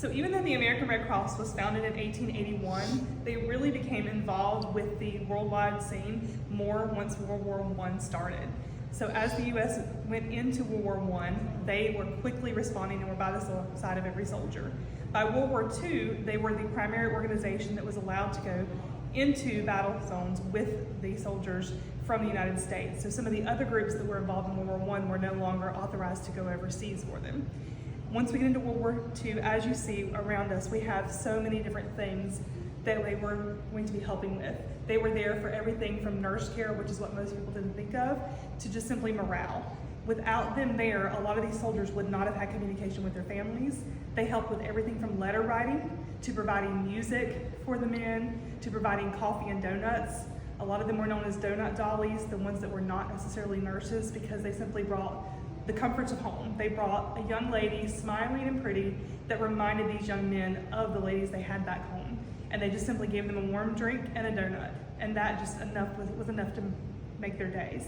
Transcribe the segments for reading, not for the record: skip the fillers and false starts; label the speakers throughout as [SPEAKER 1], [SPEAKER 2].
[SPEAKER 1] So even though the American Red Cross was founded in 1881, they really became involved with the worldwide scene more once World War I started. So as the U.S. went into World War I, they were quickly responding and were by the side of every soldier. By World War II, they were the primary organization that was allowed to go into battle zones with the soldiers from the United States. So some of the other groups that were involved in World War I were no longer authorized to go overseas for them. Once we get into World War II, as you see around us, we have so many different things that they were going to be helping with. They were there for everything from nurse care, which is what most people didn't think of, to just simply morale. Without them there, a lot of these soldiers would not have had communication with their families. They helped with everything from letter writing, to providing music for the men, to providing coffee and donuts. A lot of them were known as donut dollies, the ones that were not necessarily nurses, because they simply brought the comforts of home. They brought a young lady, smiling and pretty, that reminded these young men of the ladies they had back home. And they just simply gave them a warm drink and a donut. And that just was enough to make their days.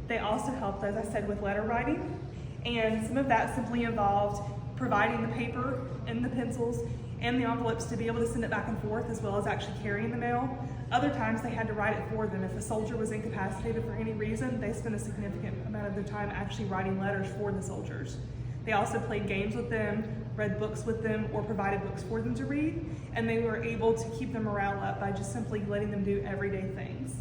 [SPEAKER 1] They also helped, as I said, with letter writing. And some of that simply involved providing the paper and the pencils and the envelopes to be able to send it back and forth, as well as actually carrying the mail. Other times they had to write it for them. If a soldier was incapacitated for any reason, they spent a significant amount of their time actually writing letters for the soldiers. They also played games with them, read books with them, or provided books for them to read, and they were able to keep their morale up by just simply letting them do everyday things.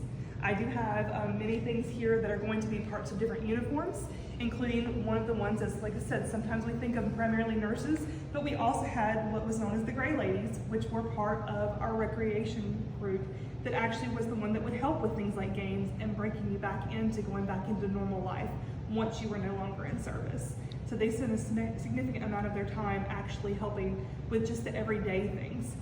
[SPEAKER 1] I do have many things here that are going to be parts of different uniforms, including one of the ones that's, like I said, sometimes we think of primarily nurses, but we also had what was known as the Gray Ladies, which were part of our recreation group that actually was the one that would help with things like games and breaking you back into going back into normal life once you were no longer in service. So they spent a significant amount of their time actually helping with just the everyday things.